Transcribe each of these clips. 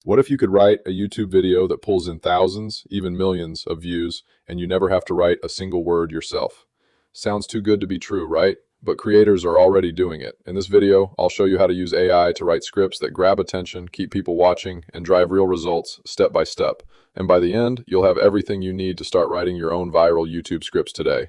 What if you could write a YouTube video that pulls in thousands, even millions of views, and you never have to write a single word yourself? Sounds too good to be true, right? But creators are already doing it. In this video, I'll show you how to use AI to write scripts that grab attention, keep people watching, and drive real results step by step. And by the end, you'll have everything you need to start writing your own viral YouTube scripts today.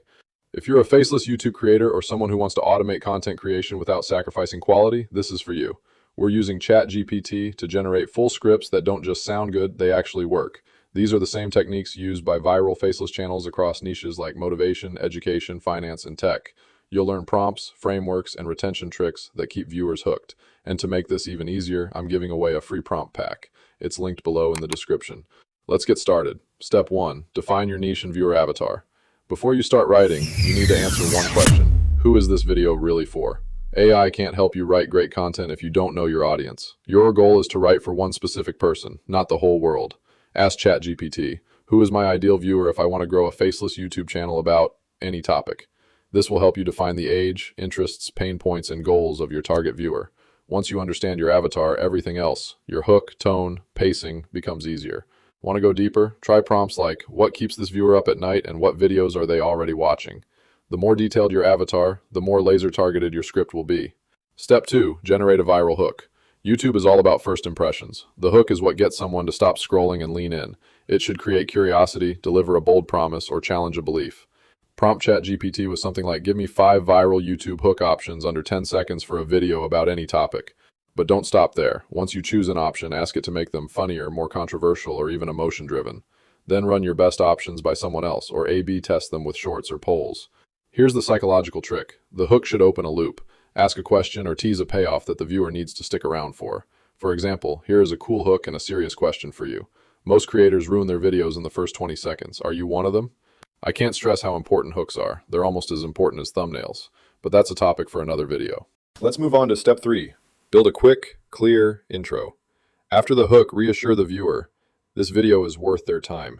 If you're a faceless YouTube creator or someone who wants to automate content creation without sacrificing quality, this is for you. We're using ChatGPT to generate full scripts that don't just sound good, they actually work. These are the same techniques used by viral faceless channels across niches like motivation, education, finance, and tech. You'll learn prompts, frameworks, and retention tricks that keep viewers hooked. And to make this even easier, I'm giving away a free prompt pack. It's linked below in the description. Let's get started. Step 1. Define your niche and viewer avatar. Before you start writing, you need to answer one question. Who is this video really for? AI can't help you write great content if you don't know your audience. Your goal is to write for one specific person, not the whole world. Ask ChatGPT, who is my ideal viewer if I want to grow a faceless YouTube channel about any topic? This will help you define the age, interests, pain points, and goals of your target viewer. Once you understand your avatar, everything else, your hook, tone, pacing, becomes easier. Want to go deeper? Try prompts like, what keeps this viewer up at night and what videos are they already watching? The more detailed your avatar, the more laser-targeted your script will be. Step 2. Generate a viral hook. YouTube is all about first impressions. The hook is what gets someone to stop scrolling and lean in. It should create curiosity, deliver a bold promise, or challenge a belief. Prompt ChatGPT with something like, give me 5 viral YouTube hook options under 10 seconds for a video about any topic. But don't stop there. Once you choose an option, ask it to make them funnier, more controversial, or even emotion-driven. Then run your best options by someone else, or A/B test them with shorts or polls. Here's the psychological trick. The hook should open a loop. Ask a question or tease a payoff that the viewer needs to stick around for. For example, here is a cool hook and a serious question for you. Most creators ruin their videos in the first 20 seconds. Are you one of them? I can't stress how important hooks are. They're almost as important as thumbnails. But that's a topic for another video. Let's move on to step 3. Build a quick, clear intro. After the hook, reassure the viewer. This video is worth their time.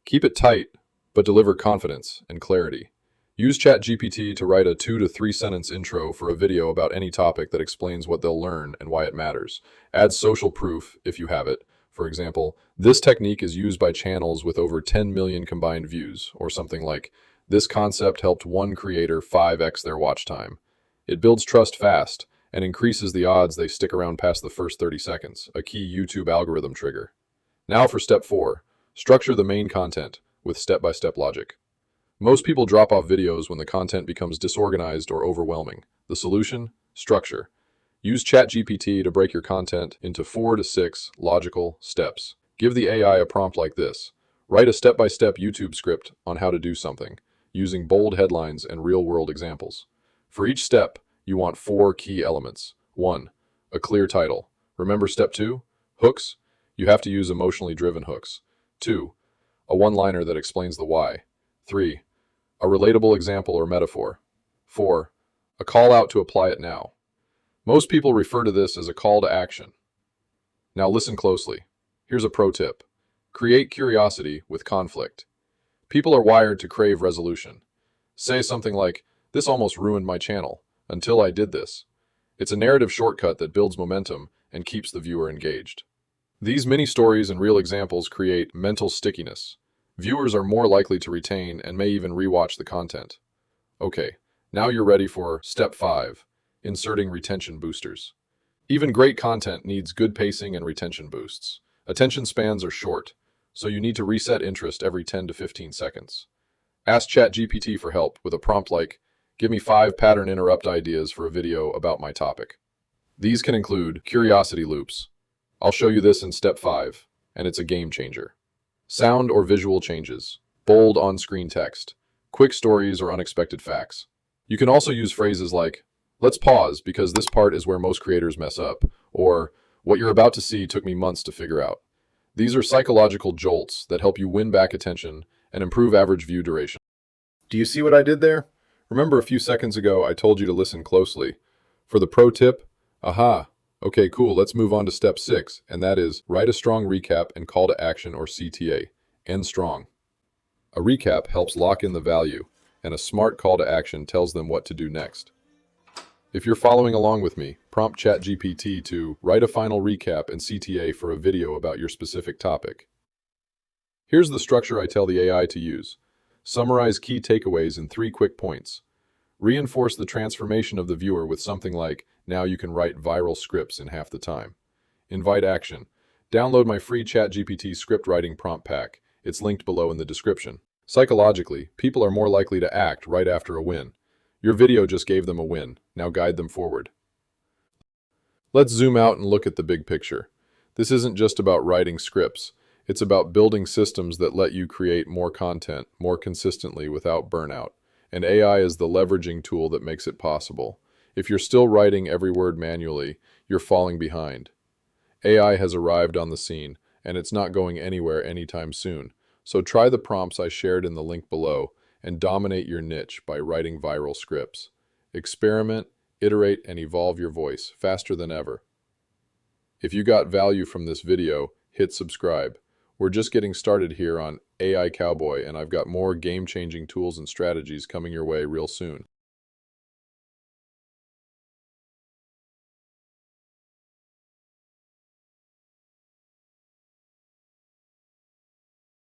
Keep it tight, but deliver confidence and clarity. Use ChatGPT to write a 2 to 3 sentence intro for a video about any topic that explains what they'll learn and why it matters. Add social proof if you have it. For example, this technique is used by channels with over 10 million combined views, or something like, this concept helped one creator 5x their watch time. It builds trust fast and increases the odds they stick around past the first 30 seconds, a key YouTube algorithm trigger. Now for step 4, structure the main content with step-by-step logic. Most people drop off videos when the content becomes disorganized or overwhelming. The solution? Structure. Use ChatGPT to break your content into 4 to 6 logical steps. Give the AI a prompt like this. Write a step-by-step YouTube script on how to do something, using bold headlines and real-world examples. For each step, you want 4 key elements. 1. A clear title. Remember step 2? Hooks. You have to use emotionally driven hooks. 2. A one-liner that explains the why. 3. A relatable example or metaphor. 4. A call out to apply it now. Most people refer to this as a call to action. Now listen closely. Here's a pro tip. Create curiosity with conflict. People are wired to crave resolution. Say something like, this almost ruined my channel, until I did this. It's a narrative shortcut that builds momentum and keeps the viewer engaged. These mini stories and real examples create mental stickiness. Viewers are more likely to retain and may even rewatch the content. Okay, now you're ready for step 5, inserting retention boosters. Even great content needs good pacing and retention boosts. Attention spans are short, so you need to reset interest every 10 to 15 seconds. Ask ChatGPT for help with a prompt like, give me 5 pattern interrupt ideas for a video about my topic. These can include curiosity loops. I'll show you this in step 5, and it's a game changer. Sound or visual changes, bold on-screen text, quick stories or unexpected facts. You can also use phrases like, let's pause because this part is where most creators mess up, or what you're about to see took me months to figure out. These are psychological jolts that help you win back attention and improve average view duration. Do you see what I did there? Remember a few seconds ago I told you to listen closely. For the pro tip, aha. Okay, cool, let's move on to step 6, and that is write a strong recap and call to action or CTA. End strong. A recap helps lock in the value, and a smart call to action tells them what to do next. If you're following along with me, prompt ChatGPT to write a final recap and CTA for a video about your specific topic. Here's the structure I tell the AI to use. Summarize key takeaways in 3 quick points. Reinforce the transformation of the viewer with something like, now you can write viral scripts in half the time. Invite action. Download my free ChatGPT Scriptwriting prompt pack. It's linked below in the description. Psychologically, people are more likely to act right after a win. Your video just gave them a win. Now guide them forward. Let's zoom out and look at the big picture. This isn't just about writing scripts. It's about building systems that let you create more content more consistently without burnout. And AI is the leveraging tool that makes it possible. If you're still writing every word manually, you're falling behind. AI has arrived on the scene, and it's not going anywhere anytime soon. So try the prompts I shared in the link below and dominate your niche by writing viral scripts. Experiment, iterate, and evolve your voice faster than ever. If you got value from this video, hit subscribe. We're just getting started here on AI Cowboy, and I've got more game-changing tools and strategies coming your way real soon.